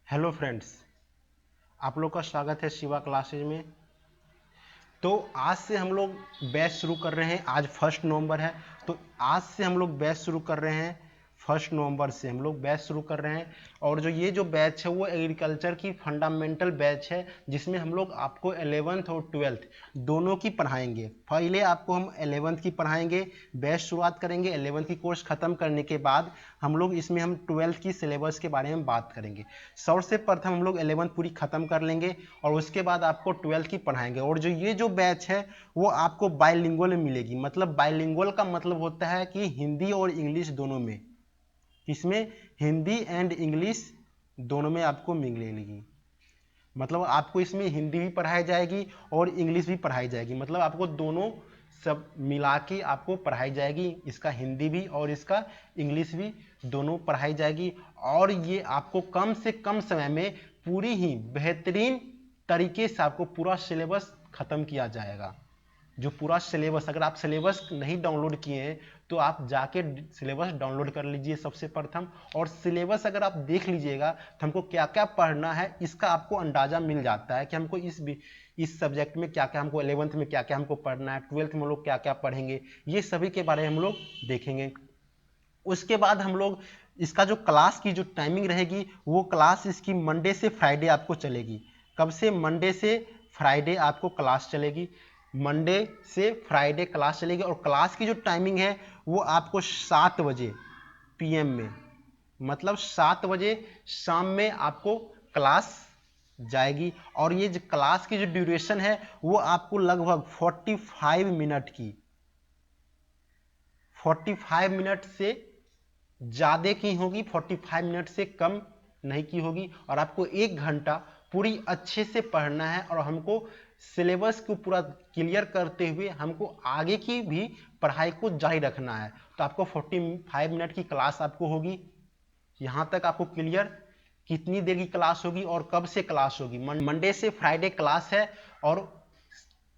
Hello friends, आप लोग का स्वागत है शिवा क्लासेज में। तो आज से हम लोग बैच शुरू कर रहे हैं। आज 1 नवंबर है, तो आज से हम लोग बैच शुरू कर रहे हैं। 1 नवंबर से हम लोग बैच शुरू कर रहे हैं। और जो बैच है वो एग्रीकल्चर की फंडामेंटल बैच है, जिसमें हम लोग आपको 11th और 12th दोनों की पढ़ाएंगे। पहले आपको हम 11th की पढ़ाएंगे, बैच शुरुआत करेंगे। 11th की कोर्स ख़त्म करने के बाद हम लोग इसमें हम 12th की सिलेबस के बारे में बात करेंगे। सबसे प्रथम हम लोग 11th पूरी ख़त्म कर लेंगे और उसके बाद आपको 12th की पढ़ाएंगे। और जो बैच है वो आपको बाइलिंगुअल में मिलेगी। मतलब बाइलिंगुअल का मतलब होता है कि हिंदी और इंग्लिश दोनों में, इसमें हिंदी एंड इंग्लिश दोनों में आपको मिलेगी। मतलब आपको इसमें हिंदी भी पढ़ाई जाएगी और इंग्लिश भी पढ़ाई जाएगी। मतलब आपको दोनों सब मिला के आपको पढ़ाई जाएगी। इसका हिंदी भी और इसका इंग्लिश भी दोनों पढ़ाई जाएगी। और ये आपको कम से कम समय में पूरी ही बेहतरीन तरीके से आपको पूरा सिलेबस ख़त्म किया जाएगा। जो पूरा सिलेबस, अगर आप सिलेबस नहीं डाउनलोड किए हैं तो आप जाके सिलेबस डाउनलोड कर लीजिए सबसे प्रथम। और सिलेबस अगर आप देख लीजिएगा तो हमको क्या क्या पढ़ना है इसका आपको अंदाजा मिल जाता है कि हमको इस सब्जेक्ट में क्या क्या, हमको 11th में क्या क्या हमको पढ़ना है, 12th में हम लोग क्या क्या पढ़ेंगे, ये सभी के बारे में हम लोग देखेंगे। उसके बाद हम लोग इसका जो क्लास की जो टाइमिंग रहेगी वो क्लास इसकी मंडे से फ्राइडे आपको चलेगी। कब से? मंडे से फ्राइडे आपको क्लास चलेगी। मंडे से फ्राइडे क्लास चलेगी और क्लास की जो टाइमिंग है वो आपको 7 बजे पीएम में, मतलब 7 बजे शाम में आपको क्लास जाएगी। और ये जो क्लास की जो ड्यूरेशन है वो आपको लगभग 45 मिनट से ज़्यादा की होगी, 45 मिनट से कम नहीं की होगी। और आपको 1 घंटा पूरी अच्छे से पढ़ना है और हमको सिलेबस को पूरा क्लियर करते हुए हमको आगे की भी पढ़ाई को जारी रखना है। तो आपको 45 मिनट की क्लास आपको होगी। यहाँ तक आपको क्लियर? कितनी देर की क्लास होगी और कब से क्लास होगी? मंडे से फ्राइडे क्लास है और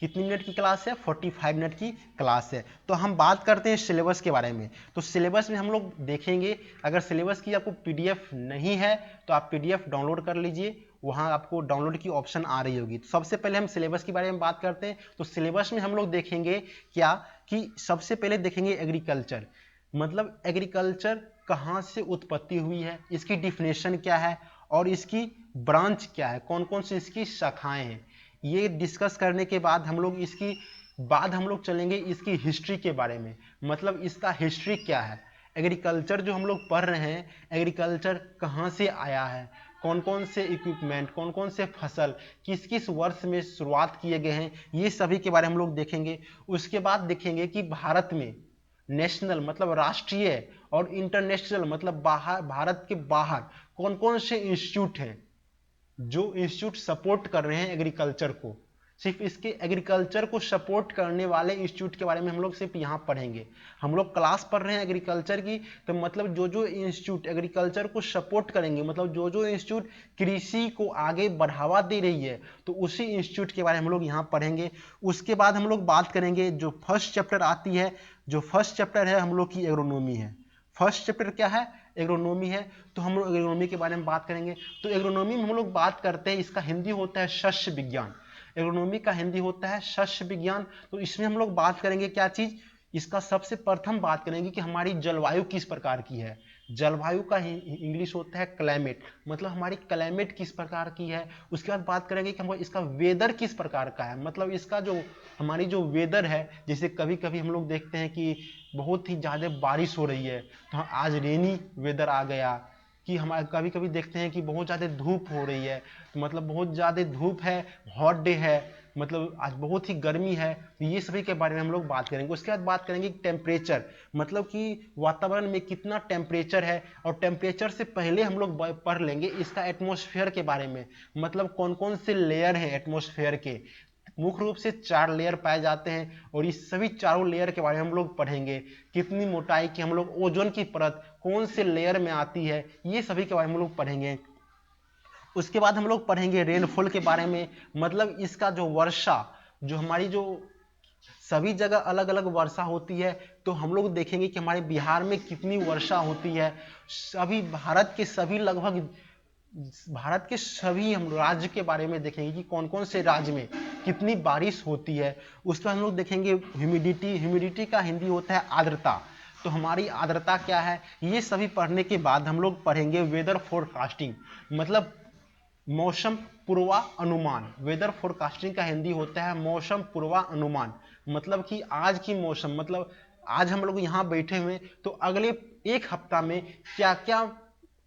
कितनी मिनट की क्लास है? 45 मिनट की क्लास है। तो हम बात करते हैं सिलेबस के बारे में। तो सिलेबस में हम लोग देखेंगे, अगर सिलेबस की आपको पीडीएफ नहीं है तो आप पीडीएफ डाउनलोड कर लीजिए, वहाँ आपको डाउनलोड की ऑप्शन आ रही होगी। तो सबसे पहले हम सिलेबस के बारे में बात करते हैं। तो सिलेबस में हम लोग देखेंगे क्या कि सबसे पहले देखेंगे एग्रीकल्चर। मतलब एग्रीकल्चर कहाँ से उत्पत्ति हुई है, इसकी डिफिनेशन क्या है और इसकी ब्रांच क्या है, कौन कौन सी इसकी शाखाएं हैं, ये डिस्कस करने के बाद हम लोग चलेंगे इसकी हिस्ट्री के बारे में। मतलब इसका हिस्ट्री क्या है, एग्रीकल्चर जो हम लोग पढ़ रहे हैं, एग्रीकल्चर कहाँ से आया है, कौन कौन से इक्विपमेंट, कौन कौन से फसल किस किस वर्ष में शुरुआत किए गए हैं, ये सभी के बारे में हम लोग देखेंगे। उसके बाद देखेंगे कि भारत में नेशनल मतलब राष्ट्रीय और इंटरनेशनल मतलब बाहर, भारत के बाहर कौन कौन से इंस्टीट्यूट हैं जो इंस्टीट्यूट सपोर्ट कर रहे हैं एग्रीकल्चर को। सिर्फ इसके एग्रीकल्चर को सपोर्ट करने वाले इंस्टीट्यूट के बारे में हम लोग सिर्फ यहाँ पढ़ेंगे। हम लोग क्लास पढ़ रहे हैं एग्रीकल्चर की, तो मतलब जो इंस्टीट्यूट एग्रीकल्चर को सपोर्ट करेंगे, मतलब जो इंस्टीट्यूट कृषि को आगे बढ़ावा दे रही है, तो उसी इंस्टीट्यूट के बारे में हम लोग यहाँ पढ़ेंगे। उसके बाद हम लोग बात करेंगे जो फर्स्ट चैप्टर आती है, जो फर्स्ट चैप्टर है हम लोग की एग्रोनॉमी है। फर्स्ट चैप्टर क्या है? एग्रोनॉमी है। तो हम लोग एग्रोनॉमी के बारे में बात करेंगे। तो एग्रोनॉमी में हम लोग बात करते हैं, इसका हिंदी होता है शस्य विज्ञान। एग्रोनॉमी का हिंदी होता है शस्य विज्ञान। तो इसमें हम लोग बात करेंगे क्या चीज, इसका सबसे प्रथम बात करेंगे कि हमारी जलवायु किस प्रकार की है। जलवायु का इंग्लिश होता है क्लाइमेट, मतलब हमारी क्लाइमेट किस प्रकार की है। उसके बाद बात करेंगे कि हम इसका वेदर किस प्रकार का है, मतलब इसका जो हमारी जो वेदर है, जैसे कभी कभी हम लोग देखते हैं कि बहुत ही ज़्यादा बारिश हो रही है तो आज रेनी वेदर आ गया। कि हमारे कभी कभी देखते हैं कि बहुत ज़्यादा धूप हो रही है, तो मतलब बहुत ज़्यादा धूप है, हॉट डे है, मतलब आज बहुत ही गर्मी है। तो ये सभी के बारे में हम लोग बात करेंगे। उसके बाद बात करेंगे टेम्परेचर, मतलब कि वातावरण में कितना टेम्परेचर है। और टेम्परेचर से पहले हम लोग पढ़ लेंगे इसका एटमॉस्फेयर के बारे में, मतलब कौन कौन से लेयर हैं एटमॉस्फेयर के। मुख्य रूप से 4 लेयर पाए जाते हैं और इस सभी चारों लेयर के बारे में हम लोग पढ़ेंगे। कितनी मोटाई की हम लोग ओजोन की परत कौन से लेयर में आती है, ये सभी के बारे में हम लोग पढ़ेंगे। उसके बाद हम लोग पढ़ेंगे रेनफॉल के बारे में, मतलब इसका जो वर्षा, जो हमारी जो सभी जगह अलग अलग वर्षा होती है, तो हम लोग देखेंगे कि हमारे बिहार में कितनी वर्षा होती है। सभी भारत के सभी लगभग भारत के सभी हम राज्य के बारे में देखेंगे कि कौन कौन से राज्य में कितनी बारिश होती है। उसके बाद हम लोग देखेंगे ह्यूमिडिटी, ह्यूमिडिटी का हिंदी होता है आर्द्रता, तो हमारी आर्द्रता क्या है। ये सभी पढ़ने के बाद हम लोग पढ़ेंगे वेदर फोरकास्टिंग, मतलब मौसम पूर्वानुमान। वेदर फोरकास्टिंग का हिंदी होता है मौसम पूर्वानुमान, मतलब कि आज की मौसम, मतलब आज हम लोग यहाँ बैठे हुए तो अगले एक हफ्ता में क्या क्या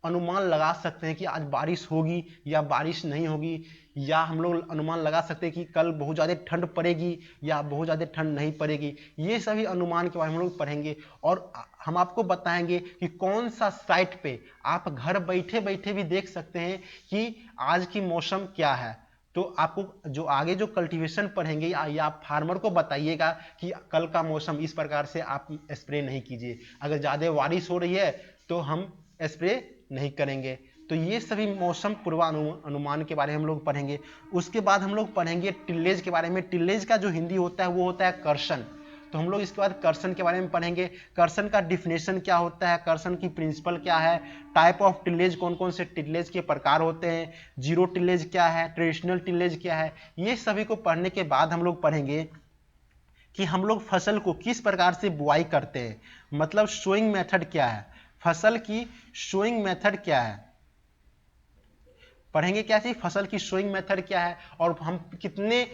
अनुमान लगा सकते हैं कि आज बारिश होगी या बारिश नहीं होगी, या हम लोग अनुमान लगा सकते हैं कि कल बहुत ज़्यादा ठंड पड़ेगी या बहुत ज़्यादा ठंड नहीं पड़ेगी। ये सभी अनुमान के बारे में हम लोग पढ़ेंगे और हम आपको बताएंगे कि कौन सा साइट पे आप घर बैठे बैठे भी देख सकते हैं कि आज की मौसम क्या है। तो आपको जो आगे जो कल्टीवेशन पढ़ेंगे या आप फार्मर को बताइएगा कि कल का मौसम इस प्रकार से आप स्प्रे नहीं कीजिए, अगर ज़्यादा बारिश हो रही है तो हम स्प्रे नहीं करेंगे। तो ये सभी मौसम पूर्वानुमान के बारे में हम लोग पढ़ेंगे। उसके बाद हम लोग पढ़ेंगे टिल्लेज के बारे में। टिल्लेज का जो हिंदी होता है वो होता है कर्षण, तो हम लोग इसके बाद कर्षण के बारे में पढ़ेंगे। कर्षण का डिफिनेशन क्या होता है, कर्षण की प्रिंसिपल क्या है, टाइप ऑफ टिल्लेज, कौन कौन से टिल्लेज के प्रकार होते हैं, जीरो टिल्लेज क्या है, ट्रेडिशनल टिल्लेज क्या है। ये सभी को पढ़ने के बाद हम लोग पढ़ेंगे कि हम लोग फसल को किस प्रकार से बुआई करते हैं, मतलब सोइंग मेथड क्या है, फसल की सोइंग मेथड क्या है। पढ़ेंगे क्या चीज, फसल की सोइंग मेथड क्या है और हम कितने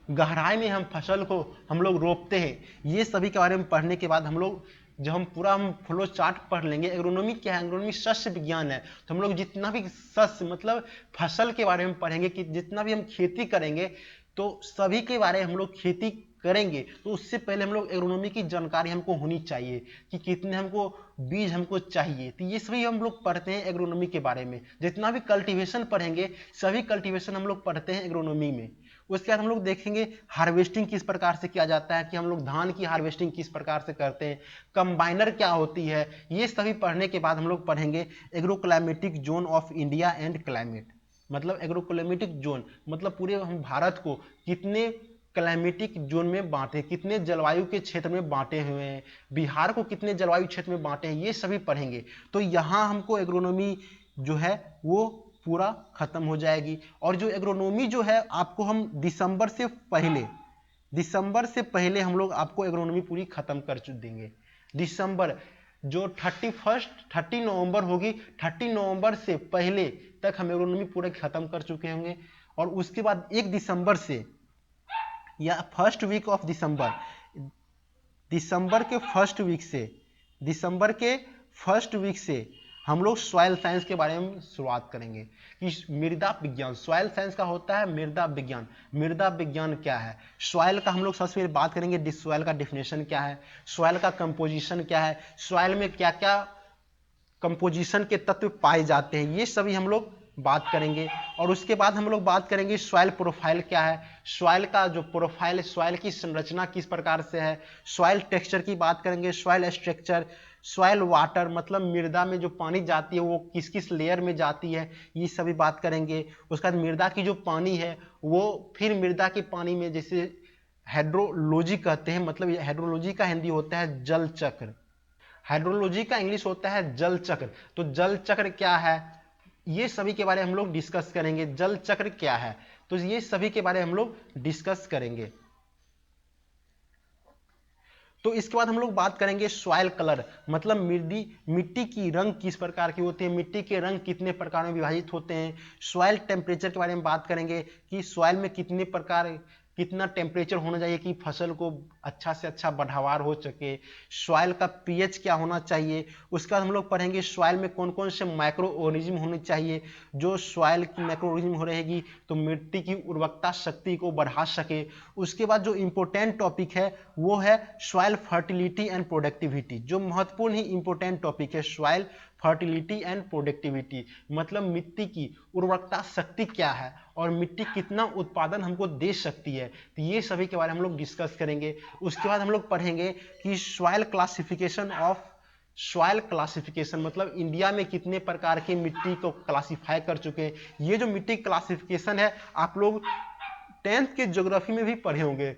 गहराई में हम फसल को हम लोग रोपते हैं। ये सभी के बारे में पढ़ने के बाद हम लोग जब हम पूरा हम फ्लो चार्ट पढ़ लेंगे। एग्रोनॉमी क्या है, एग्रोनॉमी शस्य विज्ञान है, तो हम लोग जितना भी शस्य मतलब फसल के बारे में पढ़ेंगे कि जितना भी हम खेती करेंगे तो सभी के बारे में हम लोग खेती करेंगे तो उससे पहले हम लोग एग्रोनॉमी की जानकारी हमको होनी चाहिए कि कितने हमको बीज हमको चाहिए। तो ये सभी हम लोग पढ़ते हैं एग्रोनॉमी के बारे में। जितना भी कल्टीवेशन पढ़ेंगे सभी कल्टीवेशन हम लोग पढ़ते हैं एग्रोनॉमी में। उसके बाद हम लोग देखेंगे हार्वेस्टिंग किस प्रकार से किया जाता है, कि हम लोग धान की हार्वेस्टिंग किस प्रकार से करते हैं, कंबाइनर क्या होती है। ये सभी पढ़ने के बाद हम लोग पढ़ेंगे agroclimatic zone of India and climate, मतलब एग्रोक्लाइमेटिक जोन मतलब पूरे हम भारत को कितने क्लाइमेटिक जोन में बांटे, कितने जलवायु के क्षेत्र में बांटे हुए हैं, बिहार को कितने जलवायु क्षेत्र में बांटे हैं, ये सभी पढ़ेंगे। तो यहाँ हमको एग्रोनॉमी जो है वो पूरा खत्म हो जाएगी। और जो एग्रोनॉमी जो है आपको हम दिसंबर से पहले हम लोग आपको एग्रोनॉमी पूरी खत्म कर देंगे। दिसंबर जो 30 नवंबर होगी, 30 नवंबर से पहले तक हम एग्रोनॉमी पूरा खत्म कर चुके होंगे। और उसके बाद 1 दिसंबर से या फर्स्ट वीक ऑफ दिसंबर के फर्स्ट वीक से हम लोग सॉइल साइंस के बारे में शुरुआत करेंगे कि मृदा विज्ञान, सॉइल साइंस का होता है मृदा विज्ञान। मृदा विज्ञान क्या है, सॉइल का हम लोग सबसे पहले बात करेंगे, सॉइल का डिफिनेशन क्या है, सॉइल का कंपोजिशन क्या है, सॉइल में क्या क्या कंपोजिशन के तत्व पाए जाते हैं, ये सभी हम लोग बात करेंगे। और उसके बाद हम लोग बात करेंगे सॉइल प्रोफाइल क्या है, सॉइल का जो प्रोफाइल है, सॉइल की संरचना किस प्रकार से है, सॉइल टेक्सचर की बात करेंगे, सॉइल स्ट्रक्चर, सॉइल वाटर मतलब मृदा में जो पानी जाती है वो किस किस लेयर में जाती है, ये सभी बात करेंगे। उसके बाद मृदा की जो पानी है वो फिर मृदा के पानी में जैसे हाइड्रोलॉजी कहते हैं, मतलब हाइड्रोलॉजी का हिंदी होता है जल चक्र, हाइड्रोलॉजी का इंग्लिश होता है जल चक्र। तो जल चक्र क्या है ये सभी के बारे में हम लोग डिस्कस करेंगे। जल चक्र क्या है तो ये सभी के बारे में हम लोग डिस्कस करेंगे। तो इसके बाद हम लोग बात करेंगे सॉइल कलर, मतलब मिट्टी की रंग किस प्रकार की होती है, मिट्टी के रंग कितने प्रकार में विभाजित होते हैं। सॉइल टेम्परेचर के बारे में बात करेंगे कि सॉइल में कितना टेम्परेचर होना चाहिए कि फसल को अच्छा से अच्छा बढ़ावार हो सके, सॉइल का पीएच क्या होना चाहिए। उसके बाद हम लोग पढ़ेंगे सॉइल में कौन कौन से माइक्रो ऑर्गेनिज्म होने चाहिए, जो सॉइल की माइक्रो ऑर्गेनिज्म हो रहेगी तो मिट्टी की उर्वरकता शक्ति को बढ़ा सके। उसके बाद जो इंपॉर्टेंट टॉपिक है वो है सॉइल फर्टिलिटी एंड प्रोडक्टिविटी, जो महत्वपूर्ण ही इंपॉर्टेंट टॉपिक है सॉइल फर्टिलिटी एंड प्रोडक्टिविटी, मतलब मिट्टी की उर्वरकता शक्ति क्या है और मिट्टी कितना उत्पादन हमको दे सकती है। तो ये सभी के बारे में हम लोग डिस्कस करेंगे। उसके बाद हम लोग पढ़ेंगे कि सॉइल क्लासिफिकेशन मतलब इंडिया में कितने प्रकार के मिट्टी को क्लासिफाई कर चुके हैं। ये जो मिट्टी क्लासिफिकेशन है आप लोग 10th के ज्योग्राफी में भी पढ़े होंगे,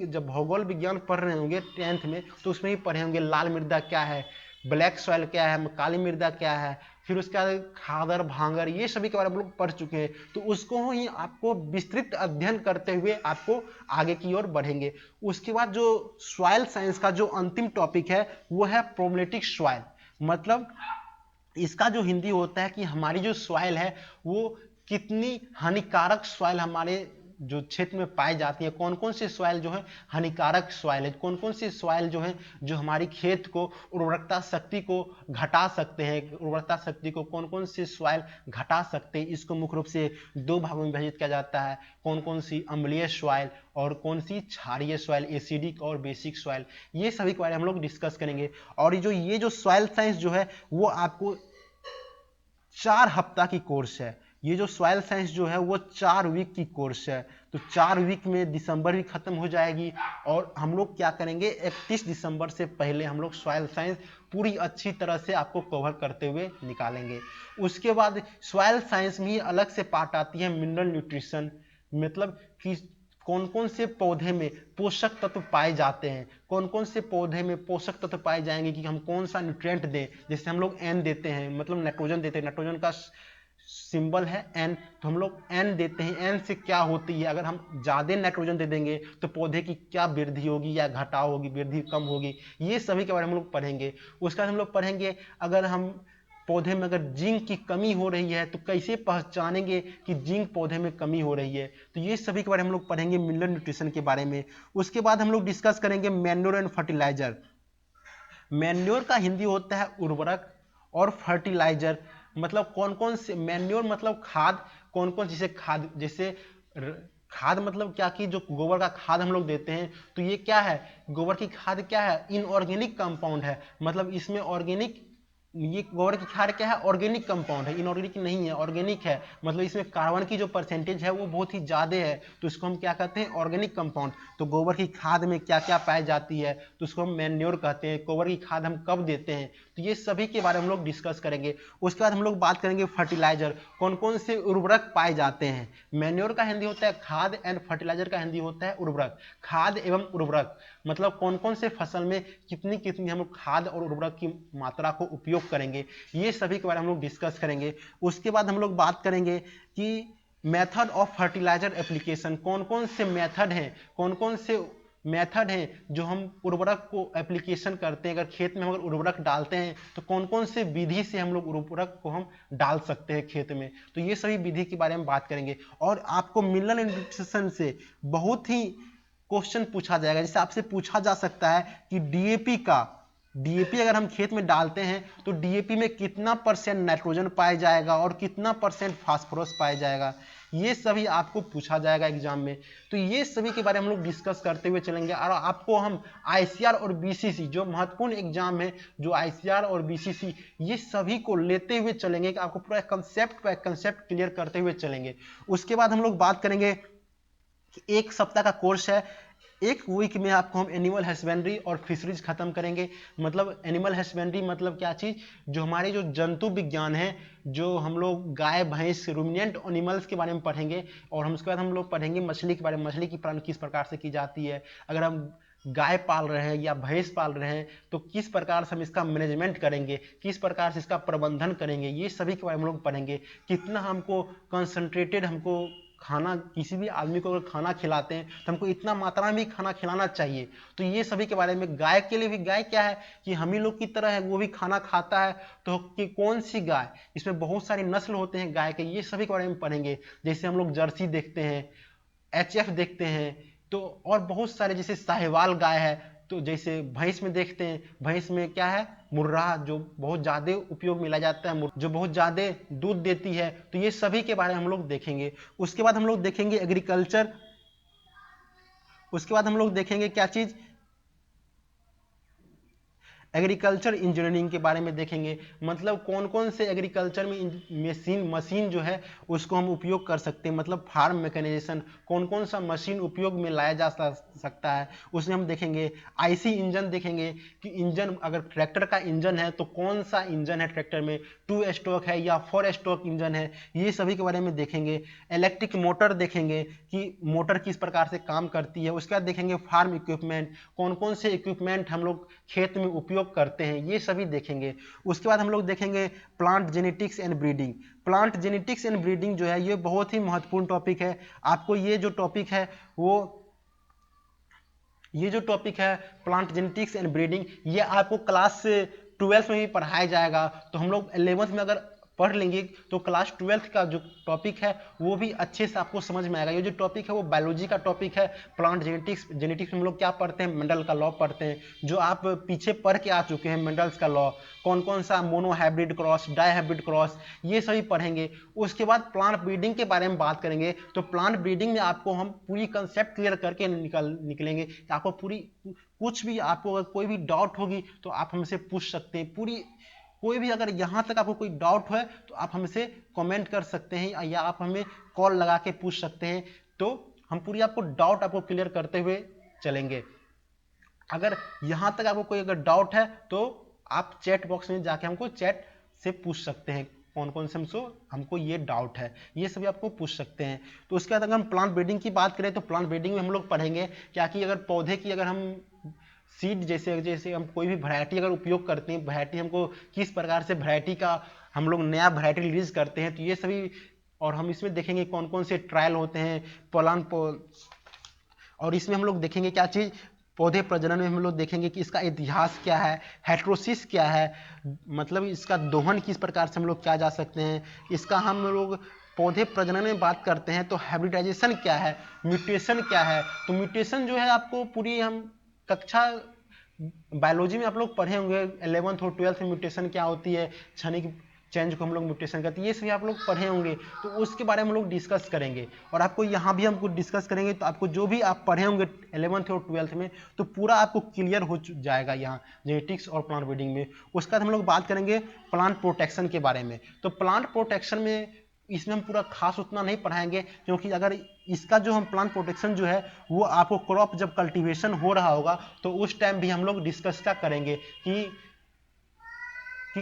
जब भूगोल विज्ञान पढ़ रहे होंगे 10th में तो उसमें भी पढ़े होंगे लाल मृदा क्या है, ब्लैक सॉइल क्या है, काली मृदा क्या है, फिर उसके बाद खादर भांगर, ये सभी के बारे में हम लोग पढ़ चुके हैं। तो उसको ही आपको विस्तृत अध्ययन करते हुए आपको आगे की ओर बढ़ेंगे। उसके बाद जो सॉइल साइंस का जो अंतिम टॉपिक है वो है प्रोबेबिलिस्टिक सॉइल। मतलब इसका जो हिंदी होता है कि हमारी जो सॉइल है वो कितनी हानिकारक सॉइल हमारे जो क्षेत्र में पाई जाती है, कौन कौन सी सॉइल जो है हानिकारक सॉइल है, कौन कौन सी सॉइल जो है जो हमारी खेत को उर्वरकता शक्ति को घटा सकते हैं, उर्वरकता शक्ति को कौन कौन सी सॉइल घटा सकते हैं। इसको मुख्य रूप से दो भागों में विभाजित किया जाता है, कौन कौन सी अम्लीय सॉइल और कौन सी क्षारीय सॉइल, एसिडिक और बेसिक सॉइल, ये सभी के बारे में हम लोग डिस्कस करेंगे। और ये जो सॉइल साइंस जो है वो आपको 4 हफ्ता की कोर्स है। ये जो सॉइल साइंस जो है वो 4 वीक की कोर्स है। तो 4 वीक में दिसंबर भी खत्म हो जाएगी और हम लोग क्या करेंगे 31 दिसंबर से पहले हम लोग सॉइल साइंस पूरी अच्छी तरह से आपको कवर करते हुए निकालेंगे। उसके बाद सॉइल साइंस में ही अलग से पार्ट आती है मिनरल न्यूट्रिशन, मतलब कि कौन कौन से पौधे में पोषक तत्व पाए जाते हैं, कौन कौन से पौधे में पोषक तत्व पाए जाएंगे कि हम कौन सा न्यूट्रिएंट दें। जैसे हम लोग एन देते हैं, मतलब नाइट्रोजन देते हैं, नाइट्रोजन का सिंबल है एन, तो हम लोग एन देते हैं। एन से क्या होती है, अगर हम ज़्यादा नाइट्रोजन दे देंगे तो पौधे की क्या वृद्धि होगी या घटाव होगी, वृद्धि कम होगी, ये सभी के बारे में हम लोग पढ़ेंगे। उसके बाद हम लोग पढ़ेंगे अगर हम पौधे में अगर जिंक की कमी हो रही है तो कैसे पहचानेंगे कि जिंक पौधे में कमी हो रही है। तो ये सभी के बारे में हम लोग पढ़ेंगे मिनरल न्यूट्रिशन के बारे में। उसके बाद हम लोग डिस्कस करेंगे मैन्योर एंड फर्टिलाइजर। मैन्योर का हिंदी होता है उर्वरक और फर्टिलाइजर मतलब कौन कौन से, मैन्योर मतलब खाद, कौन कौन जैसे खाद, जैसे खाद मतलब क्या कि जो गोबर का खाद हम लोग देते हैं तो ये क्या है, गोबर की खाद क्या है, इनऑर्गेनिक कंपाउंड है। मतलब इसमें ऑर्गेनिक, ये गोबर की खाद क्या है, ऑर्गेनिक कंपाउंड है, इनऑर्गेनिक नहीं है, ऑर्गेनिक है। मतलब इसमें कार्बन की जो परसेंटेज है वो बहुत ही ज़्यादा है, तो इसको हम क्या कहते हैं, ऑर्गेनिक कंपाउंड। तो गोबर की खाद में क्या क्या पाई जाती है तो उसको हम मैन्योर कहते हैं। गोबर की खाद हम कब देते हैं, तो ये सभी के बारे में हम लोग डिस्कस करेंगे। उसके बाद हम लोग बात करेंगे फर्टिलाइजर, कौन कौन से उर्वरक पाए जाते हैं। मैन्योर का हिंदी होता है खाद एंड फर्टिलाइजर का हिंदी होता है उर्वरक। खाद एवं उर्वरक मतलब कौन कौन से फसल में कितनी कितनी हम लोग खाद और उर्वरक की मात्रा को उपयोग करेंगे, ये सभी के बारे में हम लोग डिस्कस करेंगे। उसके बाद हम लोग बात करेंगे कि मेथड ऑफ फर्टिलाइजर एप्लीकेशन, कौन कौन से मेथड हैं, कौन कौन से मेथड हैं जो हम उर्वरक को एप्लीकेशन करते हैं। अगर खेत में हम अगर उर्वरक डालते हैं तो कौन कौन से विधि से हम लोग उर्वरक को हम डाल सकते हैं खेत में, तो ये सभी विधि के बारे में बात करेंगे। और आपको मिनरल न्यूट्रिशन से बहुत ही क्वेश्चन पूछा जाएगा। जैसे आपसे पूछा जा सकता है कि डीएपी अगर हम खेत में डालते हैं तो डीएपी में कितना परसेंट नाइट्रोजन पाया जाएगा और कितना परसेंट फास्फोरस पाया जाएगा, ये सभी आपको पूछा जाएगा एग्जाम में। तो ये सभी के बारे में हम लोग डिस्कस करते हुए चलेंगे। और आपको हम आईसीआर और बीसीसी जो महत्वपूर्ण एग्जाम है, जो आईसीआर और बीसीसी, ये सभी को लेते हुए चलेंगे कि आपको पूरा कंसेप्ट क्लियर करते हुए चलेंगे। उसके बाद हम लोग बात करेंगे कि 1 सप्ताह का कोर्स है, 1 वीक में आपको हम एनिमल हस्बेंड्री और फिशरीज खत्म करेंगे। मतलब एनिमल हस्बेंड्री मतलब क्या चीज़, जो हमारे जो जंतु विज्ञान है, जो हम लोग गाय भैंस रूमिनेंट एनिमल्स के बारे में पढ़ेंगे। और हम उसके बाद हम लोग पढ़ेंगे मछली के बारे में, मछली की पालन किस प्रकार से की जाती है, अगर हम गाय पाल रहे हैं या भैंस पाल रहे हैं तो किस प्रकार से हम इसका मैनेजमेंट करेंगे, किस प्रकार से इसका प्रबंधन करेंगे, ये सभी के बारे में हम लोग पढ़ेंगे। कितना हमको कंसंट्रेटेड, हमको खाना, किसी भी आदमी को अगर खाना खिलाते हैं तो हमको इतना मात्रा में भी खाना खिलाना चाहिए। तो ये सभी के बारे में, गाय के लिए भी, गाय क्या है कि हम ही लोग की तरह है, वो भी खाना खाता है। तो कि कौन सी गाय, इसमें बहुत सारी नस्ल होते हैं गाय के, ये सभी के बारे में पढ़ेंगे। जैसे हम लोग जर्सी देखते हैं, एचएफ देखते हैं, तो और बहुत सारे, जैसे साहिवाल गाय है। तो जैसे भैंस में देखते हैं, भैंस में क्या है, मुर्राह, जो बहुत ज़्यादा उपयोग में लाया जाता है, जो बहुत ज़्यादा दूध देती है। तो ये सभी के बारे में हम लोग देखेंगे। उसके बाद हम लोग देखेंगे एग्रीकल्चर, उसके बाद हम लोग देखेंगे क्या चीज़, एग्रीकल्चर इंजीनियरिंग के बारे में देखेंगे। मतलब कौन कौन से एग्रीकल्चर में मशीन जो है उसको हम उपयोग कर सकते हैं, मतलब फार्म मैकेनाइजेशन, कौन कौन सा मशीन उपयोग में लाया जा सकता है, उसमें हम देखेंगे। आईसी इंजन देखेंगे कि इंजन, अगर ट्रैक्टर का इंजन है तो कौन सा इंजन है ट्रैक्टर में, 2 स्ट्रोक है या 4 स्ट्रोक इंजन है, ये सभी के बारे में देखेंगे। इलेक्ट्रिक मोटर देखेंगे कि मोटर किस प्रकार से काम करती है। उसके बाद देखेंगे फार्म इक्विपमेंट, कौन कौन से इक्विपमेंट हम लोग खेत में उपयोग उपयोग करते हैं, ये सभी देखेंगे। उसके बाद हम लोग देखेंगे plant genetics and breeding. Plant genetics and breeding जो है ये बहुत ही महत्वपूर्ण टॉपिक है। आपको ये जो टॉपिक है प्लांट जेनेटिक्स एंड ब्रीडिंग, ये आपको क्लास 12 में भी पढ़ाया जाएगा। तो हम लोग 11th में अगर पढ़ लेंगे तो क्लास 12 का जो टॉपिक है वो भी अच्छे से आपको समझ में आएगा। ये जो टॉपिक है वो बायोलॉजी का टॉपिक है। प्लांट जेनेटिक्स में हम लोग क्या पढ़ते हैं, मेंडल का लॉ पढ़ते हैं, जो आप पीछे पढ़ के आ चुके हैं। मेंडल्स का लॉ, कौन कौन सा monohybrid cross, dihybrid cross, ये सभी पढ़ेंगे। उसके बाद प्लांट ब्रीडिंग के बारे में बात करेंगे। तो प्लांट ब्रीडिंग में आपको हम पूरी कंसेप्ट क्लियर करके निकलेंगे। आपको पूरी कुछ भी, आपको अगर कोई भी डाउट होगी तो आप हमसे पूछ सकते हैं। पूरी कोई भी अगर यहाँ तक आपको कोई डाउट है तो आप हमसे कमेंट कर सकते हैं या आप हमें कॉल लगा के पूछ सकते हैं। तो हम पूरी आपको डाउट आपको क्लियर करते हुए चलेंगे। अगर यहाँ तक आपको कोई अगर डाउट है तो आप चैट बॉक्स में जाके हमको चैट से पूछ सकते हैं, कौन कौन से हमको ये डाउट है, ये सभी आपको पूछ सकते हैं। तो उसके बाद अगर हम प्लांट ब्रीडिंग की बात करें तो प्लांट ब्रीडिंग में हम लोग पढ़ेंगे क्या कि अगर पौधे की अगर हम सीड जैसे हम कोई भी वैरायटी अगर उपयोग करते हैं, वैरायटी हमको किस प्रकार से वैरायटी का हम लोग नया वैरायटी रिलीज करते हैं, तो ये सभी, और हम इसमें देखेंगे कौन कौन से ट्रायल होते हैं और इसमें हम लोग देखेंगे क्या चीज़, पौधे प्रजनन में हम लोग देखेंगे कि इसका इतिहास क्या है, हेट्रोसिस क्या है, मतलब इसका दोहन किस प्रकार से हम लोग क्या जा सकते हैं। इसका हम लोग पौधे प्रजनन में बात करते हैं तो हाइब्रिडाइजेशन क्या है, म्यूटेशन क्या है। तो म्यूटेशन जो है आपको पूरी हम कक्षा बायोलॉजी में आप लोग पढ़े होंगे, 11th और 12th में म्यूटेशन क्या होती है, क्षणिक चेंज को हम लोग म्यूटेशन करते हैं, ये सभी आप लोग पढ़े होंगे। तो उसके बारे में हम लोग डिस्कस करेंगे और आपको यहाँ भी हमको डिस्कस करेंगे। तो आपको जो भी आप पढ़े होंगे 11th और 12th में तो पूरा आपको क्लियर हो जाएगा यहाँ जेनेटिक्स और प्लांट ब्रीडिंग में। उसके बाद हम लोग बात करेंगे प्लांट प्रोटेक्शन के बारे में। तो प्लांट प्रोटेक्शन में इसमें हम पूरा खास उतना नहीं पढ़ाएंगे, क्योंकि अगर इसका जो हम प्लांट प्रोटेक्शन जो है वो आपको क्रॉप जब कल्टीवेशन हो रहा होगा तो उस टाइम भी हम लोग डिस्कस क्या करेंगे कि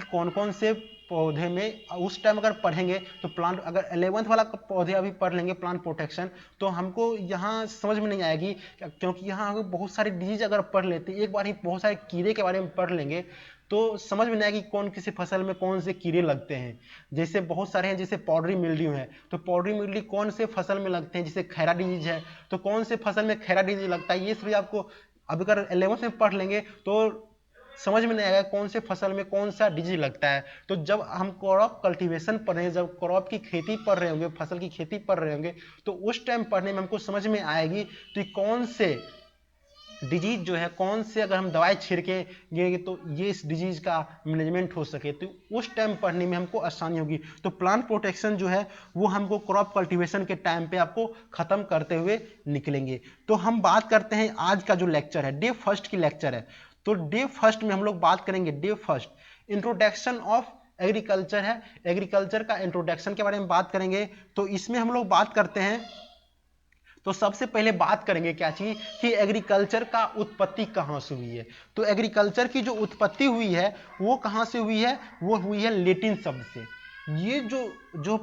कौन कौन से पौधे में उस टाइम अगर पढ़ेंगे तो प्लांट, अगर 11th वाला पौधे अभी पढ़ लेंगे प्लांट प्रोटेक्शन तो हमको यहाँ समझ में नहीं आएगी, क्योंकि यहाँ बहुत सारी डिजीज अगर पढ़ लेते एक बार ही बहुत सारे कीड़े के बारे में पढ़ लेंगे तो समझ में नहीं आएगी कौन किसी फसल में कौन से कीड़े लगते हैं। जैसे बहुत सारे हैं, जैसे पाउडरी मिल्ड्यू है, तो पाउडरी मिल्ड्यू कौन से फसल में लगते हैं, जैसे खैरा डिजीज है तो कौन से फसल में खैरा डिजीज लगता है। ये सभी आपको अब अगर 11th में पढ़ लेंगे तो समझ में नहीं आएगा कौन से फसल में कौन सा डिजीज लगता है। तो जब हम क्रॉप कल्टीवेशन पढ़ रहे हैं, जब क्रॉप की खेती पढ़ रहे होंगे, फसल की खेती पढ़ रहे होंगे, तो उस टाइम पढ़ने में हमको समझ में आएगी तो कौन से डिजीज जो है, कौन से अगर हम दवाई छिड़केंगे तो ये इस डिजीज का मैनेजमेंट हो सके, तो उस टाइम पढ़ने में हमको आसानी होगी। तो प्लांट प्रोटेक्शन जो है वो हमको क्रॉप कल्टीवेशन के टाइम पे आपको खत्म करते हुए निकलेंगे। तो हम बात करते हैं आज का जो लेक्चर है, डे फर्स्ट की लेक्चर है। तो डे फर्स्ट में हम लोग बात करेंगे, day first introduction of agriculture है, एग्रीकल्चर का इंट्रोडक्शन के बारे में बात करेंगे। तो इसमें हम लोग बात करते हैं, तो सबसे पहले बात करेंगे क्या चीज कि एग्रीकल्चर का उत्पत्ति कहां से हुई है। तो एग्रीकल्चर की जो उत्पत्ति हुई है वो कहां से हुई है, वो हुई है लेटिन शब्द से। ये जो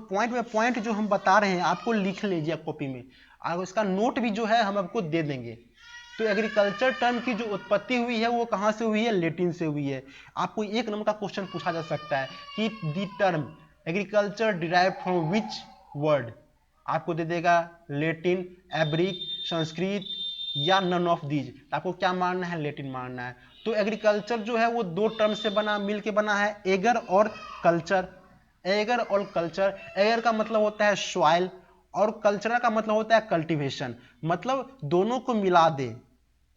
पॉइंट जो हम बता रहे हैं आपको लिख लीजिए कॉपी में, और इसका नोट भी जो है हम आपको दे देंगे। तो एग्रीकल्चर टर्म की जो उत्पत्ति हुई है वो कहां से हुई है, लेटिन से हुई है। आपको एक नंबर का क्वेश्चन पूछा जा सकता है कि the term agriculture derived from which word, आपको दे देगा लेटिन, एब्रिक, संस्कृत या नन ऑफ दीज। आपको क्या मानना है, लेटिन मानना है। तो एग्रीकल्चर जो है वो दो टर्म से बना, मिलके बना है, एगर और कल्चर। एगर और कल्चर, एगर का मतलब होता है सॉइल और कल्चर का मतलब होता है कल्टीवेशन। मतलब दोनों को मिला दे,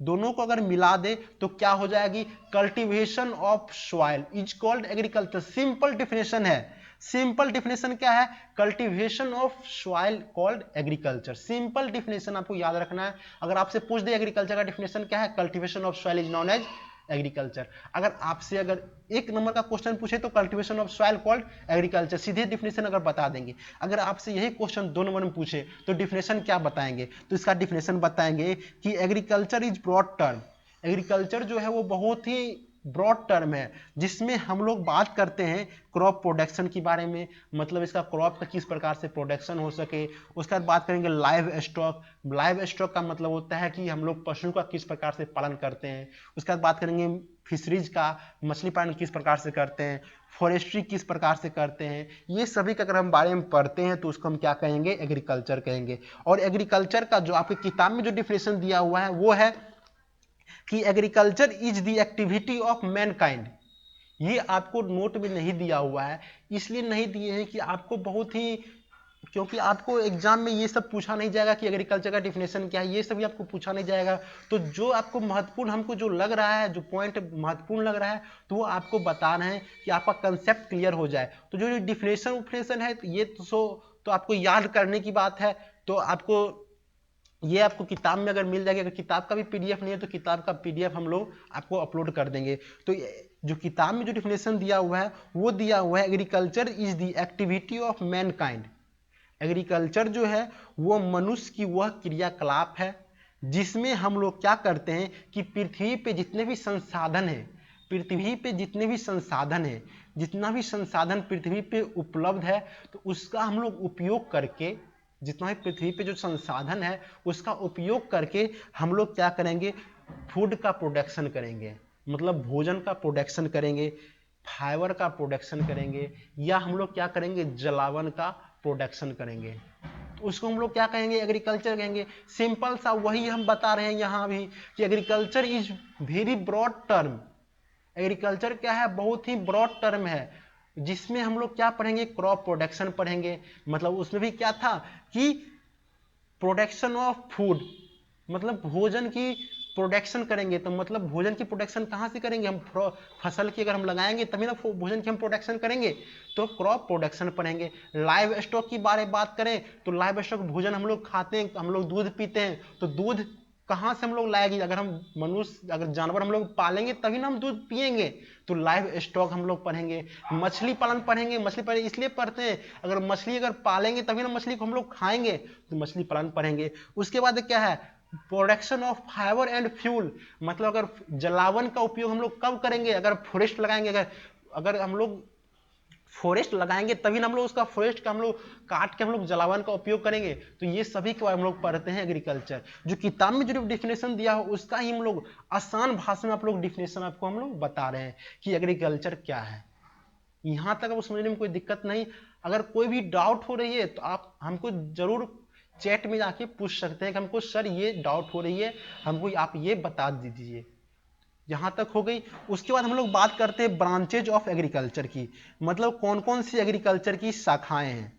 दोनों को अगर मिला दे तो क्या हो जाएगी, cultivation of soil is called agriculture. Simple definition है, सिंपल डिफिनेशन क्या है, cultivation of soil called agriculture. Simple definition आपको याद रखना है। अगर आपसे पूछ दे एग्रीकल्चर का डिफिनेशन क्या है, cultivation of soil is known as agriculture. अगर आपसे अगर एक नंबर का क्वेश्चन पूछे तो cultivation of soil called agriculture, सीधे डिफिनेशन अगर बता देंगे। अगर आपसे यही क्वेश्चन 2 नंबर में पूछे तो डिफिनेशन क्या बताएंगे, तो इसका डिफिनेशन बताएंगे कि agriculture is broad term. Agriculture जो है वो बहुत ही ब्रॉड टर्म है जिसमें हम लोग बात करते हैं क्रॉप प्रोडक्शन के बारे में, मतलब इसका क्रॉप का किस प्रकार से प्रोडक्शन हो सके। उसके बाद बात करेंगे लाइव स्टॉक। लाइव स्टॉक का मतलब होता है कि हम लोग पशु का किस प्रकार से पालन करते हैं। उसके बाद बात करेंगे फिशरीज का, मछली पालन किस प्रकार से करते हैं, फॉरेस्ट्री किस प्रकार से करते हैं। ये सभी का अगर हम बारे में पढ़ते हैं तो उसको हम क्या कहेंगे, एग्रीकल्चर कहेंगे। और एग्रीकल्चर का जो आपकी किताब में जो डिफिनेशन दिया हुआ है वो है कि agriculture is the activity of Mankind. ये आपको नोट में नहीं दिया हुआ है, इसलिए नहीं दिए हैं कि आपको बहुत ही, क्योंकि आपको एग्जाम में ये सब पूछा नहीं जाएगा कि एग्रीकल्चर का डिफिनेशन क्या है, ये सभी आपको पूछा नहीं जाएगा। तो जो आपको महत्वपूर्ण, हमको जो लग रहा है, जो पॉइंट महत्वपूर्ण लग रहा है, तो वो आपको बता रहे हैं कि आपका कंसेप्ट क्लियर हो जाए। तो जो डिफिनेशन है ये तो आपको याद करने की बात है। तो आपको ये आपको किताब में अगर मिल जाएगी, अगर किताब का भी पीडीएफ नहीं है तो किताब का पीडीएफ हम लोग आपको अपलोड कर देंगे। तो जो किताब में जो डिफिनेशन दिया हुआ है वो दिया हुआ है, agriculture is the activity of Mankind. Agriculture जो है वो मनुष्य की वह क्रियाकलाप है जिसमें हम लोग क्या करते हैं कि पृथ्वी पे जितने भी संसाधन हैं, पृथ्वी पे जितने भी संसाधन हैं, जितना भी संसाधन पृथ्वी पे उपलब्ध है, तो उसका हम लोग उपयोग करके, जितना भी पृथ्वी पे जो संसाधन है उसका उपयोग करके हम लोग क्या करेंगे, फूड का प्रोडक्शन करेंगे, मतलब भोजन का प्रोडक्शन करेंगे, फाइबर का प्रोडक्शन करेंगे, या हम लोग क्या करेंगे, जलावन का प्रोडक्शन करेंगे। तो उसको हम लोग क्या कहेंगे, एग्रीकल्चर कहेंगे। सिंपल सा वही हम बता रहे हैं यहाँ भी कि agriculture is very broad term. Agriculture क्या है, बहुत ही ब्रॉड टर्म है जिसमें हम लोग क्या पढ़ेंगे, क्रॉप प्रोडक्शन पढ़ेंगे। मतलब उसमें भी क्या था कि प्रोडक्शन ऑफ फूड, मतलब भोजन की प्रोडक्शन करेंगे। तो मतलब भोजन की प्रोडक्शन कहाँ से करेंगे, हम फसल की अगर हम लगाएंगे तभी ना भोजन की हम प्रोडक्शन करेंगे। तो क्रॉप प्रोडक्शन पढ़ेंगे। लाइव स्टॉक की बारे बात करें तो लाइव स्टॉक भोजन हम लोग खाते हैं, हम लोग दूध पीते हैं, तो दूध कहाँ से हम लोग लाएंगे, अगर हम मनुष्य, अगर जानवर हम लोग पालेंगे तभी ना हम दूध पिएंगे। तो लाइव स्टॉक हम लोग पढ़ेंगे। मछली पालन पढ़ेंगे। मछली पालन इसलिए पढ़ते हैं, अगर मछली अगर पालेंगे तभी ना मछली को हम लोग खाएंगे, तो मछली पालन पढ़ेंगे। उसके बाद क्या है, production of fibre and fuel, मतलब अगर जलावन का उपयोग हम लोग कब करेंगे, अगर फॉरेस्ट लगाएंगे, अगर हम लोग फॉरेस्ट लगाएंगे तभी ना हम लोग उसका फॉरेस्ट का हम लोग काट के हम लोग जलावन का उपयोग करेंगे। तो ये सभी के बारे में हम लोग पढ़ते हैं एग्रीकल्चर। जो किताब में जो डिफिनेशन दिया हो उसका ही हम लोग आसान भाषा में आप लोग डिफिनेशन आपको हम लोग बता रहे हैं कि एग्रीकल्चर क्या है। यहां तक अब समझने में कोई दिक्कत नहीं। अगर कोई भी डाउट हो रही है तो आप हमको जरूर चैट में जाके पूछ सकते हैं कि हमको सर ये डाउट हो रही है, हमको आप ये बता दीजिए। यहाँ तक हो गई। उसके बाद हम लोग बात करते हैं ब्रांचेज ऑफ एग्रीकल्चर की, मतलब कौन कौन सी एग्रीकल्चर की शाखाएं हैं।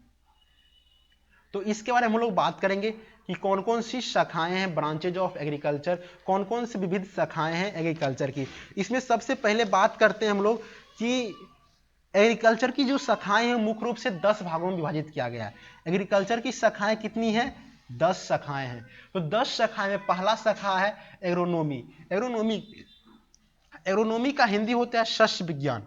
तो इसके बारे में हम लोग बात करेंगे कि कौन कौन सी शाखाएं हैं ब्रांचेज ऑफ एग्रीकल्चर, कौन कौन सी विविध शाखाएं हैं एग्रीकल्चर की। इसमें सबसे पहले बात करते हैं हम लोग कि एग्रीकल्चर की जो शाखाएं हैं मुख्य रूप से 10 भागों में विभाजित किया गया है। एग्रीकल्चर की शाखाएं कितनी हैं, 10 शाखाएं हैं। तो 10 शाखाएं में पहला शाखा है एग्रोनॉमी। एग्रोनॉमी का हिंदी होता है शस्य विज्ञान।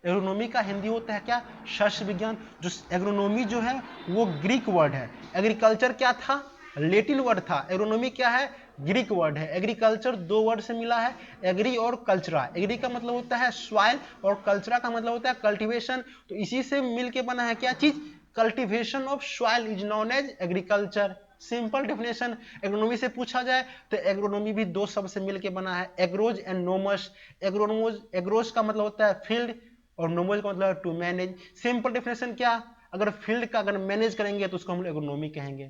एग्रोनॉमी का हिंदी होता है क्या, शस्य विज्ञान। जो एग्रोनॉमी जो है वो ग्रीक वर्ड है। एग्रीकल्चर क्या था, लेटिन वर्ड था। एग्रोनॉमी क्या है, ग्रीक वर्ड है। एग्रीकल्चर 2 वर्ड से मिला है, एग्री और कल्चरा। एग्री का मतलब होता है सॉइल और कल्चरा का मतलब होता है कल्टीवेशन। तो इसी से मिलके बना है क्या चीज, cultivation of soil is known as agriculture. Simple definition. Agronomy से पूछा जाए तो एग्रोनॉमी भी 2 शब्द से मिलकर बना है, एग्रोज एंड नोमस। एग्रोज का मतलब होता है फील्ड और नोमस का मतलब टू मैनेज। सिंपल डेफिनेशन क्या, अगर फील्ड का अगर मैनेज करेंगे तो उसको हम एग्रोनॉमी कहेंगे।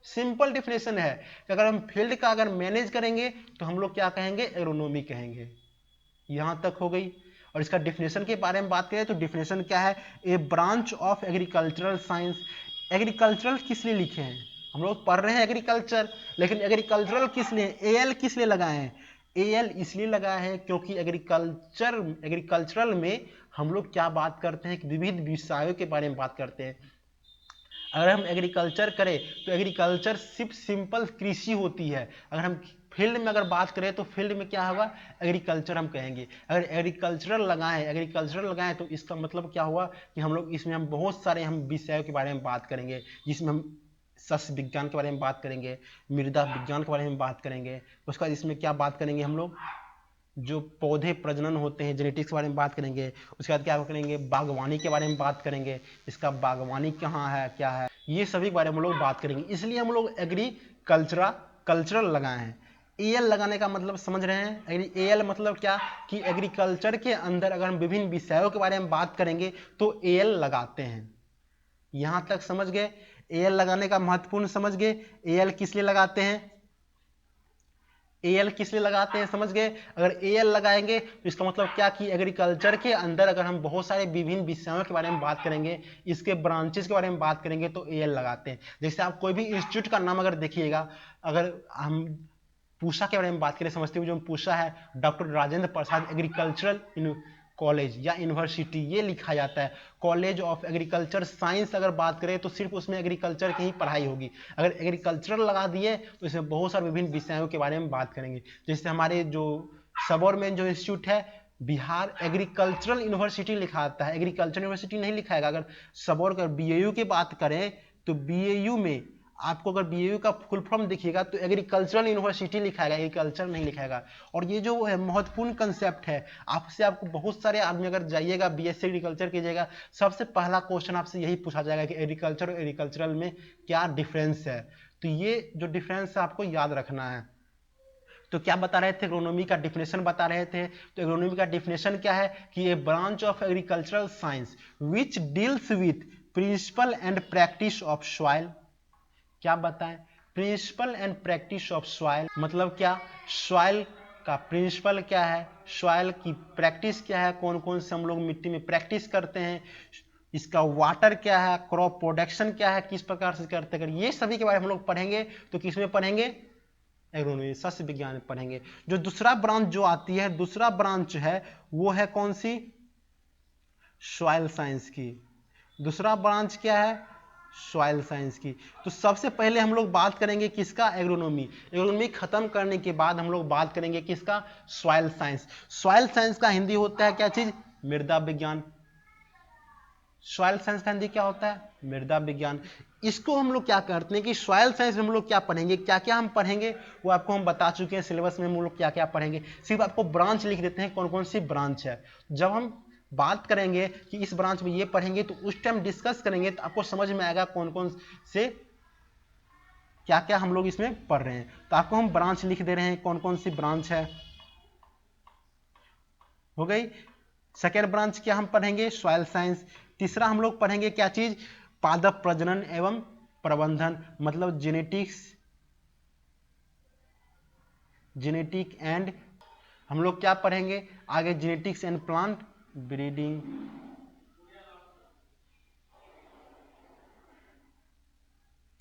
सिंपल डेफिनेशन है कि अगर हम फील्ड का अगर मैनेज करेंगे तो हम लोग क्या कहेंगे, एग्रोनॉमी कहेंगे। यहां तक हो गई। और इसका डिफिनेशन के बारे में बात करें तो डिफिनेशन क्या है, a branch of agricultural science. Agricultural किस लिए लिखे हैं, हम लोग पढ़ रहे हैं एग्रीकल्चर, लेकिन एग्रीकल्चरल किस लिए, एल किस लिए लगाए हैं, एल इसलिए लगाया है क्योंकि एग्रीकल्चरल में हम लोग क्या बात करते हैं कि विविध विषयों के बारे में बात करते हैं। अगर हम एग्रीकल्चर करें तो एग्रीकल्चर सिर्फ सिंपल कृषि होती है। अगर हम फील्ड में अगर बात करें तो फील्ड में क्या होगा, एग्रीकल्चर हम कहेंगे। अगर एग्रीकल्चरल लगाएं तो इसका मतलब क्या हुआ कि हम लोग इसमें हम बहुत सारे हम विषयों के बारे में बात करेंगे, जिसमें हम सस्य विज्ञान के बारे में बात करेंगे, मृदा विज्ञान के बारे में बात करेंगे। उसके बाद इसमें क्या बात करेंगे हम लोग, जो पौधे प्रजनन होते हैं, जेनेटिक्स के बारे में बात करेंगे। उसके बाद क्या करेंगे, बागवानी के बारे में बात करेंगे, इसका बागवानी कहाँ है, क्या है, ये सभी के बारे में हम लोग बात करेंगे। इसलिए हम लोग कल्चरल लगाए हैं। एल लगाने का मतलब समझ रहे हैं, एल मतलब क्या कि एग्रीकल्चर के अंदर अगर हम विभिन्न विषयों के बारे में बात करेंगे तो एल लगाते हैं। यहां तक समझ गए, एल लगाने का महत्वपूर्ण समझ गए। एल किस लिए लगाते हैं, एल किस लिए लगाते हैं समझ गए। अगर एल लगाएंगे तो इसका मतलब क्या कि एग्रीकल्चर के अंदर अगर हम बहुत सारे विभिन्न विषयों के बारे में बात करेंगे, इसके ब्रांचेस के बारे में बात करेंगे तो एल लगाते हैं। जैसे आप कोई भी इंस्टीट्यूट का नाम अगर देखिएगा, अगर हम पूषा के बारे में बात करें, समझते हुए जो पूषा है, doctor Rajendra Prasad agricultural college या यूनिवर्सिटी, ये लिखा जाता है। कॉलेज ऑफ एग्रीकल्चर साइंस अगर बात करें तो सिर्फ उसमें एग्रीकल्चर की ही पढ़ाई होगी। अगर एग्रीकल्चरल लगा दिए तो इसमें बहुत सारे विभिन्न विषयों के बारे में बात करेंगे। जैसे हमारे जो सबौर में जो इंस्टीट्यूट है, बिहार एग्रीकल्चरल यूनिवर्सिटी लिखा आता है, एग्रीकल्चर यूनिवर्सिटी नहीं लिखाएगा। अगर सबौर का बीएयू की बात करें तो बीएयू में आपको अगर बीएयू का फुल फॉर्म देखिएगा तो एग्रीकल्चरल यूनिवर्सिटी लिखाएगा, एग्रीकल्चर नहीं लिखाएगा। और ये जो है महत्वपूर्ण कंसेप्ट है, आपको बहुत सारे आदमी अगर जाइएगा बीएससी एग्रीकल्चर कीजिएगा, सबसे पहला क्वेश्चन आपसे यही पूछा जाएगा कि एग्रीकल्चर और एग्रीकल्चरल में क्या डिफरेंस है। तो ये जो डिफरेंस है आपको याद रखना है। तो क्या बता रहे थे, एग्रोनॉमी का डिफिनेशन बता रहे थे। तो एग्रोनॉमी का डिफिनेशन क्या है कि a branch of agricultural science which deals with principle and practice of soil. क्या बताएं, principle and practice of soil मतलब क्या, सॉइल का प्रिंसिपल क्या है, सॉइल की प्रैक्टिस क्या है, कौन कौन से हम लोग मिट्टी में प्रैक्टिस करते हैं, इसका वाटर क्या है, क्रॉप प्रोडक्शन क्या है, किस प्रकार से करते हैं, ये सभी के बारे में हम लोग पढ़ेंगे। तो किसमें पढ़ेंगे, एग्रोनॉमी सस्य विज्ञान में पढ़ेंगे। जो दूसरा ब्रांच जो आती है, दूसरा ब्रांच है वो है कौन सी, सॉइल साइंस की। दूसरा ब्रांच क्या है, सॉइल साइंस की। तो सबसे पहले हम लोग बात करेंगे किसका, एग्रोनॉमी। एग्रोनॉमी खत्म करने के बाद हम लोग बात करेंगे किसका, सॉइल साइंस। सॉइल साइंस का हिंदी होता है क्या चीज, मृदा विज्ञान। सॉइल साइंस का हिंदी क्या होता है, मृदा विज्ञान। इसको हम लोग क्या करते हैं कि सॉइल साइंस में हम लोग क्या पढ़ेंगे, क्या क्या हम पढ़ेंगे वो आपको हम बता चुके हैं। सिलेबस में हम लोग क्या क्या पढ़ेंगे, सिर्फ आपको ब्रांच लिख देते हैं कौन कौन सी ब्रांच है। जब हम बात करेंगे कि इस ब्रांच में ये पढ़ेंगे तो उस टाइम डिस्कस करेंगे तो आपको समझ में आएगा कौन कौन से क्या क्या हम लोग इसमें पढ़ रहे हैं। तो आपको हम ब्रांच लिख दे रहे हैं कौन कौन सी ब्रांच है, हो गई। सेकेंड ब्रांच क्या हम पढ़ेंगे, सॉइल साइंस। तीसरा हम लोग पढ़ेंगे क्या चीज, पादप प्रजनन एवं प्रबंधन मतलब जेनेटिक एंड, हम लोग क्या पढ़ेंगे आगे, जेनेटिक्स एंड प्लांट ब्रीडिंग।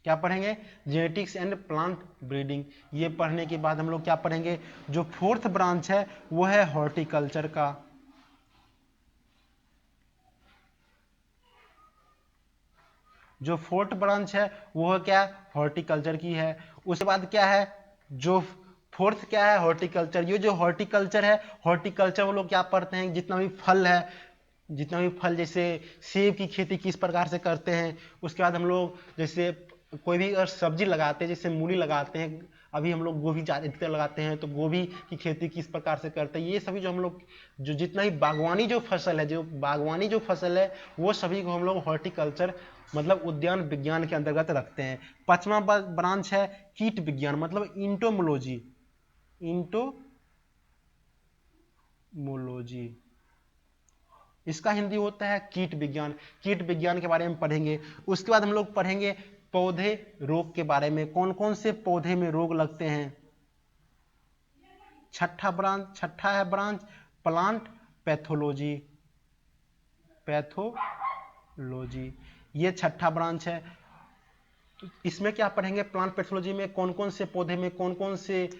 क्या पढ़ेंगे, जेनेटिक्स एंड प्लांट ब्रीडिंग। ये पढ़ने के बाद हम लोग क्या पढ़ेंगे, जो फोर्थ ब्रांच है वो है हॉर्टिकल्चर का। जो फोर्थ ब्रांच है वो है क्या, हॉर्टिकल्चर की है। उसके बाद क्या है, जो फोर्थ क्या है, हॉर्टिकल्चर। ये जो हॉर्टिकल्चर है, हॉर्टिकल्चर वो लोग क्या पढ़ते हैं, जितना भी फल है, जितना भी फल, जैसे सेब की खेती किस प्रकार से करते हैं। उसके बाद हम लोग जैसे कोई भी अगर सब्जी लगाते हैं, जैसे मूली लगाते हैं, अभी हम लोग गोभी ज़्यादातर लगाते हैं तो गोभी की खेती किस प्रकार से करते हैं, ये सभी जो हम लोग जो जितना भी बागवानी जो फसल है, जो बागवानी जो फसल है वो सभी को हम लोग हॉर्टिकल्चर मतलब उद्यान विज्ञान के अंतर्गत रखते हैं। पांचवा ब्रांच है कीट विज्ञान मतलब इंटोमोलॉजी। इंटोमोलॉजी इसका हिंदी होता है कीट विज्ञान। कीट विज्ञान के बारे में पढ़ेंगे। उसके बाद हम लोग पढ़ेंगे पौधे रोग के बारे में, कौन कौन से पौधे में रोग लगते हैं। छठा है ब्रांच प्लांट पैथोलॉजी। पैथोलॉजी ये छठा ब्रांच है। तो इसमें क्या पढ़ेंगे, प्लांट पैथोलॉजी में कौन कौन से पौधे में कौन कौन से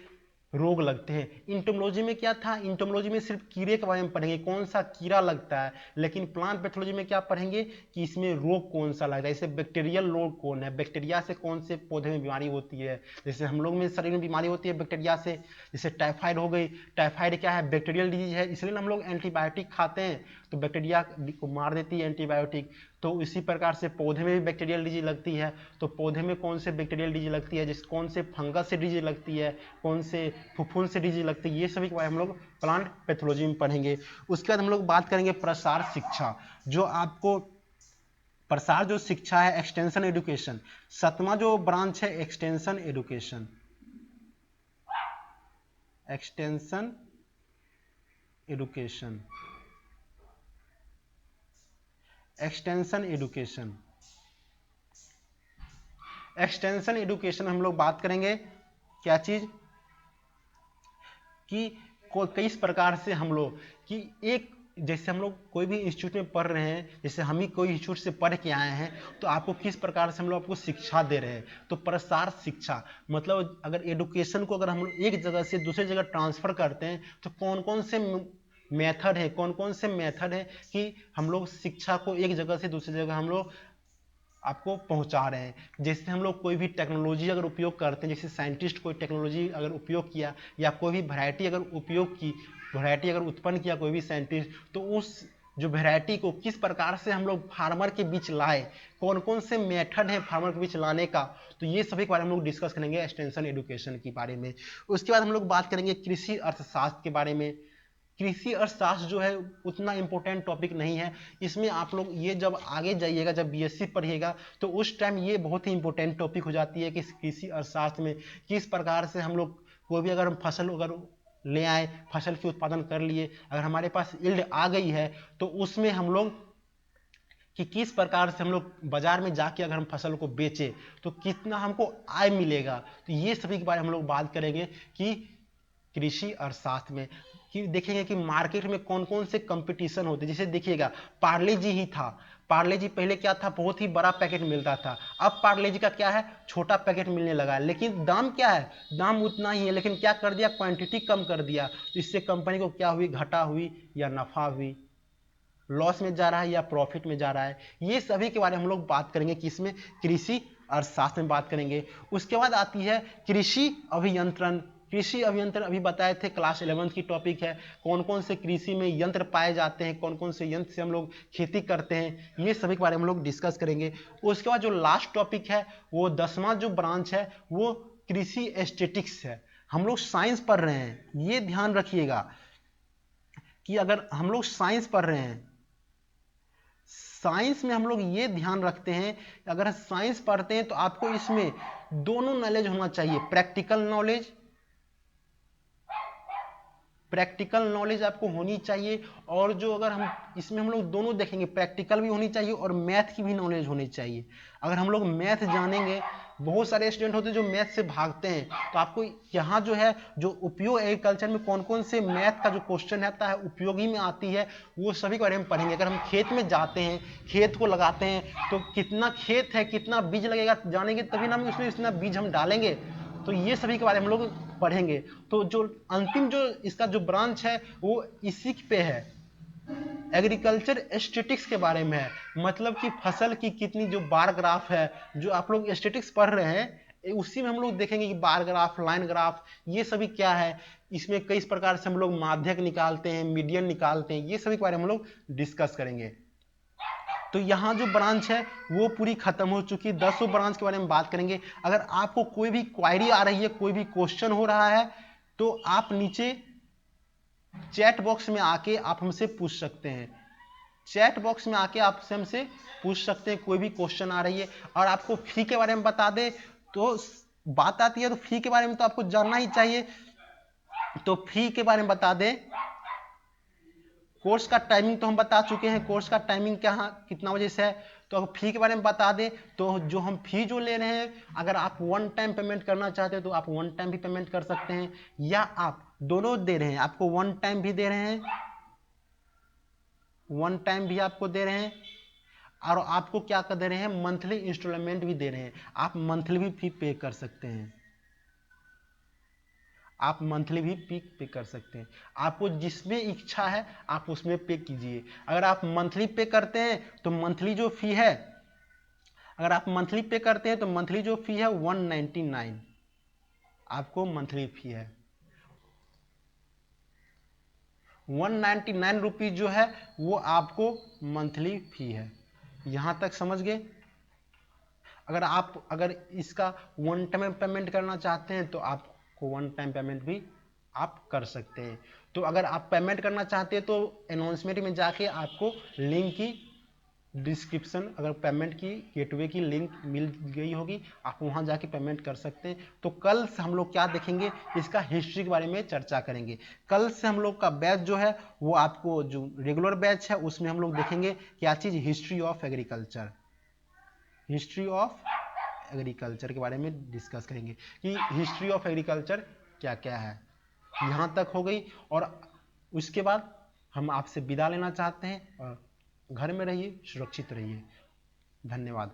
रोग लगते हैं। इंटोमोलॉजी में क्या था, इंटोमोलॉजी में सिर्फ कीड़े के बारे में पढ़ेंगे, कौन सा कीड़ा लगता है। लेकिन प्लांट पैथोलॉजी में क्या पढ़ेंगे कि इसमें रोग कौन सा लगता है, जैसे बैक्टीरियल रोग कौन है, बैक्टीरिया से कौन से पौधे में बीमारी होती है। जैसे हम लोग में शरीर में बीमारी होती है बैक्टीरिया से, जैसे टाइफाइड हो गई। टाइफाइड क्या है, बैक्टीरियल डिजीज है, इसलिए हम लोग एंटीबायोटिक खाते हैं। तो बैक्टीरिया को मार देती है एंटीबायोटिक। तो इसी प्रकार से पौधे में भी बैक्टीरियल डिजीज लगती है। तो पौधे में कौन से बैक्टीरियल डिजीज लगती है, जैसे कौन से फंगस से डिजीज लगती है, कौन से फफूंद से डिजीज लगती है, ये सभी के बारे में हम लोग प्लांट पैथोलॉजी में पढ़ेंगे। उसके बाद हम लोग बात करेंगे प्रसार शिक्षा, जो आपको प्रसार जो शिक्षा है, एक्सटेंशन एजुकेशन। 7वां जो ब्रांच है extension education, extension education, extension education. Extension education हम लोग बात करेंगे क्या चीज कि किस प्रकार से हम लोग कि एक जैसे हम लोग कोई भी इंस्टीट्यूट में पढ़ रहे हैं, जैसे हम ही कोई इंस्टीट्यूट से पढ़ के आए हैं, तो आपको किस प्रकार से हम लोग आपको शिक्षा दे रहे हैं। तो प्रसार शिक्षा मतलब अगर एडुकेशन को अगर हम लोग एक जगह से दूसरी जगह ट्रांसफर करते हैं तो कौन कौन से मेथड है, कौन कौन से मेथड है कि हम लोग शिक्षा को एक जगह से दूसरी जगह हम लोग आपको पहुंचा रहे हैं। जैसे हम लोग कोई भी टेक्नोलॉजी अगर उपयोग करते हैं, जैसे साइंटिस्ट कोई टेक्नोलॉजी अगर उपयोग किया या कोई भी वैरायटी अगर उपयोग की, वैरायटी अगर उत्पन्न किया कोई भी साइंटिस्ट, तो उस जो वैरायटी को किस प्रकार से हम लोग फार्मर के बीच लाए, कौन कौन से मेथड है फार्मर के बीच लाने का, तो ये सभी के बारे में हम लोग डिस्कस करेंगे एक्सटेंशन एजुकेशन के बारे में। उसके बाद हम लोग बात करेंगे कृषि अर्थशास्त्र के बारे में। कृषि अर्थशास्त्र जो है उतना इंपॉर्टेंट टॉपिक नहीं है, इसमें आप लोग ये जब आगे जाइएगा, जब बीएससी पढ़िएगा, तो उस टाइम ये बहुत ही इंपॉर्टेंट टॉपिक हो जाती है कि कृषि अर्थशास्त्र में किस प्रकार से हम लोग कोई भी अगर हम फसल अगर ले आए, फसल की उत्पादन कर लिए, अगर हमारे पास यील्ड आ गई है, तो उसमें हम लोग कि किस प्रकार से हम लोग बाजार में जाके अगर हम फसल को बेचे तो कितना हमको आय मिलेगा। तो ये सभी के बारे में हम लोग बात करेंगे कि कृषि अर्थशास्त्र में कि देखेंगे कि मार्केट में कौन कौन से कंपटीशन होते हैं। जैसे देखिएगा पार्ले जी ही था, पार्ले जी पहले क्या था, बहुत ही बड़ा पैकेट मिलता था, अब पार्ले जी का क्या है, छोटा पैकेट मिलने लगा है, लेकिन दाम क्या है, दाम उतना ही है, लेकिन क्या कर दिया, क्वांटिटी कम कर दिया। तो इससे कंपनी को क्या हुई, घाटा हुई या नफा हुई, लॉस में जा रहा है या प्रॉफिट में जा रहा है, ये सभी के बारे में हम लोग बात करेंगे कि इसमें कृषि अर्थशास्त्र में बात करेंगे। उसके बाद आती है कृषि अभियंत्रण। कृषि अभियंत्रण अभी बताए थे, क्लास 11 की टॉपिक है, कौन कौन से कृषि में यंत्र पाए जाते हैं, कौन कौन से यंत्र से हम लोग खेती करते हैं, ये सभी के बारे में हम लोग डिस्कस करेंगे। उसके बाद जो लास्ट टॉपिक है वो 10वां जो ब्रांच है वो कृषि एस्थेटिक्स है। हम लोग साइंस पढ़ रहे हैं, ये ध्यान रखिएगा कि अगर हम लोग साइंस पढ़ रहे हैं, साइंस में हम लोग ये ध्यान रखते हैं, अगर साइंस पढ़ते हैं तो आपको इसमें दोनों नॉलेज होना चाहिए, प्रैक्टिकल नॉलेज, प्रैक्टिकल नॉलेज आपको होनी चाहिए, और जो अगर हम इसमें हम लोग दोनों देखेंगे, प्रैक्टिकल भी होनी चाहिए और मैथ की भी नॉलेज होनी चाहिए। अगर हम लोग मैथ जानेंगे, बहुत सारे स्टूडेंट होते हैं जो मैथ से भागते हैं, तो आपको यहाँ जो है जो उपयोग एग्रीकल्चर में कौन कौन से मैथ का जो क्वेश्चन आता है उपयोगी में आती है, वो सभी के बारे में पढ़ेंगे। अगर हम खेत में जाते हैं, खेत को लगाते हैं, तो कितना खेत है, कितना बीज लगेगा जानेंगे, तभी ना हम उसमें इतना बीज हम डालेंगे, तो ये सभी के बारे में हम लोग पढ़ेंगे। तो जो अंतिम जो इसका जो ब्रांच है वो इसी पे है, एग्रीकल्चर एस्थेटिक्स के बारे में है, मतलब कि फसल की कितनी जो बार ग्राफ है, जो आप लोग एस्थेटिक्स पढ़ रहे हैं उसी में हम लोग देखेंगे कि बार ग्राफ, लाइन ग्राफ, ये सभी क्या है, इसमें कई प्रकार से हम लोग माध्यक निकालते हैं, मीडियन निकालते हैं, ये सभी के बारे में हम लोग डिस्कस करेंगे। तो यहाँ जो ब्रांच है वो पूरी खत्म हो चुकी है, 10 ब्रांच के बारे में बात करेंगे। अगर आपको कोई भी क्वायरी आ रही है, कोई भी क्वेश्चन हो रहा है, तो आप नीचे चैट बॉक्स में आके आप हमसे पूछ सकते हैं, चैट बॉक्स में आके आप हमसे पूछ सकते हैं, कोई भी क्वेश्चन आ रही है। और आपको फी के बारे में बता दे, तो बात आती है तो फी के बारे में तो आपको जानना ही चाहिए, तो फी के बारे में बता दें। कोर्स का टाइमिंग तो हम बता चुके हैं, कोर्स का टाइमिंग क्या कितना बजे से है, तो अगर फी के बारे में बता दें, तो जो हम फी जो ले रहे हैं, अगर आप वन टाइम पेमेंट करना चाहते हैं तो आप वन टाइम भी पेमेंट कर सकते हैं, या आप दोनों दे रहे हैं, आपको वन टाइम भी दे रहे हैं, वन टाइम भी आपको दे रहे हैं, और आपको क्या कर दे रहे हैं, मंथली इंस्टॉलमेंट भी दे रहे हैं, आप मंथली भी फी पे कर सकते हैं, आप मंथली भी पे कर सकते हैं, आपको जिसमें इच्छा है आप उसमें पे कीजिए। अगर आप मंथली पे करते हैं तो मंथली जो फी है, अगर आप मंथली पे करते हैं तो मंथली जो फी है 199 आपको मंथली फी है, 199 जो है वो आपको मंथली फी है। यहाँ तक समझ गए। अगर इसका वन टाइम पेमेंट करना चाहते हैं तो आपको वन टाइम पेमेंट भी आप कर सकते हैं। तो अगर आप पेमेंट करना चाहते हैं तो अनाउंसमेंट में जाके आपको लिंक की डिस्क्रिप्शन, अगर पेमेंट की गेटवे की लिंक मिल गई होगी, आप वहां जाके पेमेंट कर सकते हैं। तो कल से हम लोग क्या देखेंगे, इसका हिस्ट्री के बारे में चर्चा करेंगे। कल से हम लोग का बैच जो है वो आपको जो रेगुलर बैच है उसमें हम लोग देखेंगे क्या चीज, history of agriculture. History of agriculture के बारे में डिस्कस करेंगे कि हिस्ट्री ऑफ एग्रीकल्चर क्या क्या है। यहाँ तक हो गई और उसके बाद हम आपसे विदा लेना चाहते हैं और घर में रहिए, सुरक्षित रहिए। धन्यवाद।